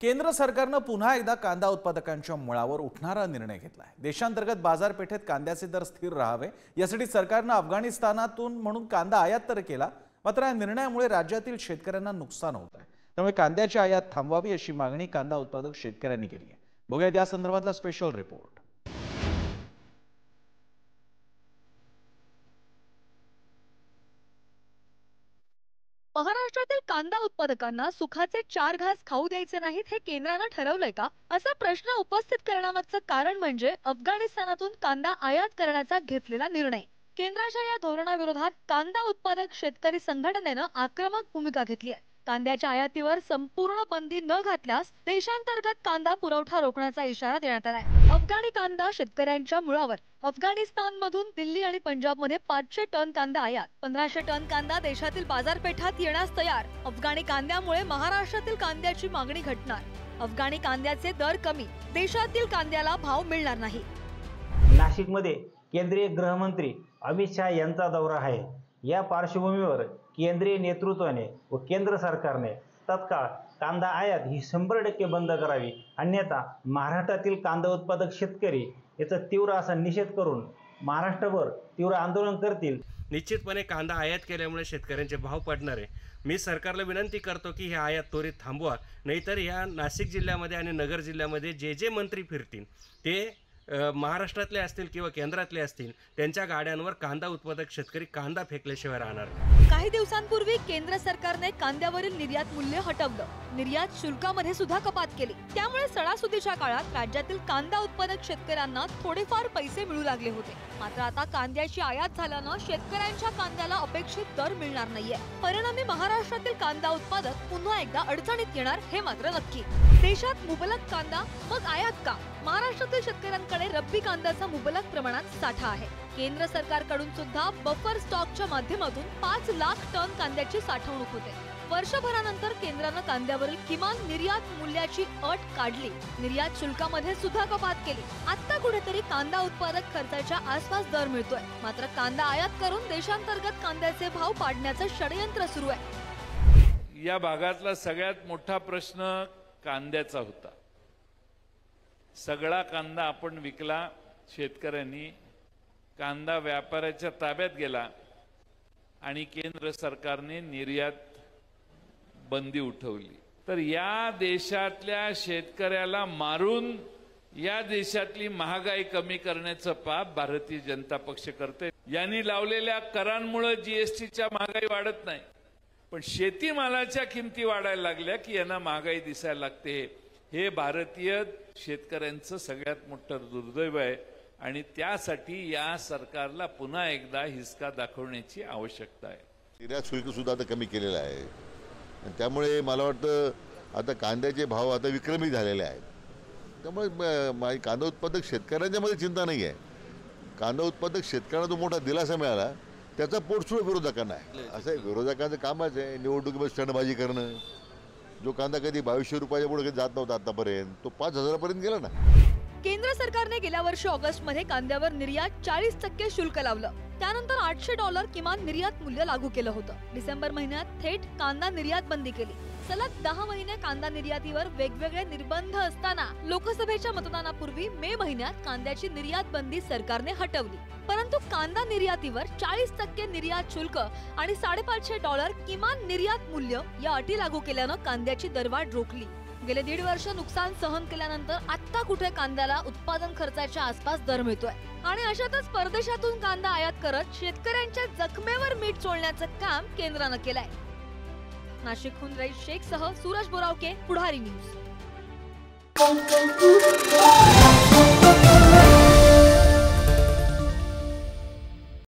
केंद्र सरकारनं पुन्हा एकदा कांदा उत्पादकांच्या मुळावर उठणारा निर्णय घेतलाय। देशांतर्गत बाजारपेठेत कांद्याचे दर स्थिर राहावे यासाठी सरकारनं अफगाणिस्तानातून म्हणून कांदा आयात तर केला, मात्र या निर्णयामुळे राज्यातील शेतकऱ्यांना नुकसान होत आहे। त्यामुळे कांद्याची आयात थांबवावी अशी मागणी कांदा उत्पादक शेतकऱ्यांनी केली आहे। बघूया या संदर्भातला स्पेशल रिपोर्ट। महाराष्ट्रातील कांदा उत्पादकांना सुखाचे 4 घास खाऊ द्यायचे नाहीत हे केंद्राने ठरवलंय का, असा प्रश्न उपस्थित करण्यामागचं कारण म्हणजे अफगाणिस्तानातून कांदा आयात करण्याचा घेतलेला निर्णय। केंद्राच्या या धोरणाविरोधात कांदा उत्पादक शेतकरी संघटनेनं आक्रमक भूमिका घेतली आहे। कांद्याच्या आयातीवर संपूर्ण बंदी न घातल्यास देशांतर्गत कांदा पुरवठा रोखण्याचा इशारा देण्यात आलाय। अफगाणी कांदा शेतकऱ्यांच्या मुळावर। अफगाणिस्तानमधून दिल्ली आणि पंजाबमध्ये 500 टन कांदा आयात, 1500 टन कांदा देशातील बाजारपेठात येण्यास तयार। अफगाणी कांद्यामुळे महाराष्ट्रातील कांद्याची मागणी घटणार। अफगाणी कांद्याचे दर कमी, देशातील कांद्याला भाव मिळणार नाही। नाशिकमध्ये केंद्रीय गृहमंत्री अमित शहा यांचा दौरा आहे। या पार्श्वभूमीवर केंद्रीय नेतृत्वाने व केंद्र सरकारने तत्काळ कांदा आयात ही 100% बंद करावी, अन्यथा महाराष्ट्रातील कांदा उत्पादक शेतकरी याचा तीव्र असा निषेध करून महाराष्ट्रभर तीव्र आंदोलन करतील। निश्चितपणे कांदा आयात केल्यामुळे शेतकऱ्यांचे भाव पडणार आहे। मी सरकारला विनंती करतो की हे आयात त्वरित थांबवा, नाहीतर या नाशिक जिल्ह्यामध्ये आणि नगर जिल्ह्यामध्ये जे मंत्री फिरतील ते महाराष्ट्रातले असतील किंवा केंद्रातले असतील, त्यांच्या गाड्यांवर कांदा उत्पादक शेतकरी कांदा फेकल्याशिवाय राहणार। काही दिवसांपूर्वी केंद्र सरकारने कांद्यावरील निर्यात मूल्य हटवलं, निर्यात शुल्कामध्ये सुद्धा कपात केली। त्यामुळे सणासुदीच्या काळात राज्यातील कांदा उत्पादक शेतकऱ्यांना थोडेफार पैसे मिळू लागले होते। मात्र आता कांद्याची आयात झाल्यानं शेतकऱ्यांच्या कांद्याला अपेक्षित दर मिळणार नाहीये। परिणामी महाराष्ट्रातील कांदा उत्पादक पुन्हा एकदा अडचणीत येणार हे मात्र नक्की। देशात मुबलक कांदा, मग आयात का? महाराष्ट्रातील शेतकऱ्यांकडे रब्बी कांद्याचा मुबलक प्रमाणात साठा आहे। केंद्र सरकारकडून सुद्धा बफर स्टॉकच्या माध्यमातून 5 लाख टन कांद्याची साठवणूक होते। वर्षभरानंतर केंद्रानं कांद्यावरील किमान निर्यात मूल्याची अट काढली, निर्यात शुल्कामध्ये सुद्धा कपात केली। आता कुठेतरी कांदा उत्पादक खर्चाच्या आसपास दर मिळतोय, मात्र कांदा आयात करून देशांतर्गत कांद्याचे भाव पाडण्याचं षडयंत्र सुरू आहे। या भागातला सगळ्यात मोठा प्रश्न कांद्याचा होता। सगळा कांदा आपण विकला, शेतकऱ्यांनी कांदा व्यापाऱ्याच्या ताब्यात गेला आणि केंद्र सरकारने निर्यात बंदी उठवली। तर या देशातल्या शेतकऱ्याला मारून या देशातली महागाई कमी करण्याचं पाप भारतीय जनता पक्ष करते। यांनी लावलेल्या करांमुळे जीएसटीच्या महागाई वाढत नाही, पण शेतीमालाच्या किमती वाढायला लागल्या की यांना महागाई दिसायला लागते। हे भारतीय शेतकऱ्यांचं सगळ्यात मोठं दुर्दैव आहे आणि त्यासाठी या सरकारला पुन्हा एकदा हिसका दाखवण्याची आवश्यकता आहे। निर्यात शुल्क सुद्धा आता कमी केलेलं आहे आणि त्यामुळे मला वाटतं आता कांद्याचे भाव आता विक्रमी झालेले आहेत। त्यामुळे कांदा उत्पादक शेतकऱ्यांच्या मध्ये चिंता नाही आहे। कांदा उत्पादक शेतकऱ्यांना जो मोठा दिलासा मिळाला त्याचा पोटसूळ विरोधकांना आहे। असं आहे, विरोधकांचं कामच आहे निवडणुकीमध्ये स्टंटबाजी करणं। जो कांदा कधी 2200 रुपयाच्या पुढे जात नव्हता आतापर्यंत, तो 5000 पर्यंत गेला ना। केंद्र सरकारने गेल्या वर्षी ऑगस्ट मध्ये कांद्यावर निर्यात 40% शुल्क लावलं। त्यानंतर $800 किमान निर्यात मूल्य लागू केलं होतं। डिसेंबर महिन्यात थेट कांदा निर्यात बंदी केली। सलग 10 महिने कांदा निर्यातीवर वेगवेगळे निर्बंध असताना लोकसभेच्या मतदानापूर्वी मे महिन्यात कांद्याची निर्यात बंदी सरकारने हटवली। परंतु कांदा निर्यातीवर 40% निर्यात शुल्क आणि $550 किमान निर्यात मूल्य या अटी लागू केल्यानं कांद्याची दरवाढ रोखली। गेले 1.5 वर्ष नुकसान सहन केल्यानंतर आता कुठे कांद्याला उत्पादन खर्चाच्या आसपास दर मिळतोय आणि अशातच परदेशातून कांदा आयात करत शेतकऱ्यांच्या जखमेवर मीठ चोळण्याचं काम केंद्रानं केलंय। नाशिकहून रईस शेखसह सूरज बोरावके, पुढारी न्यूज।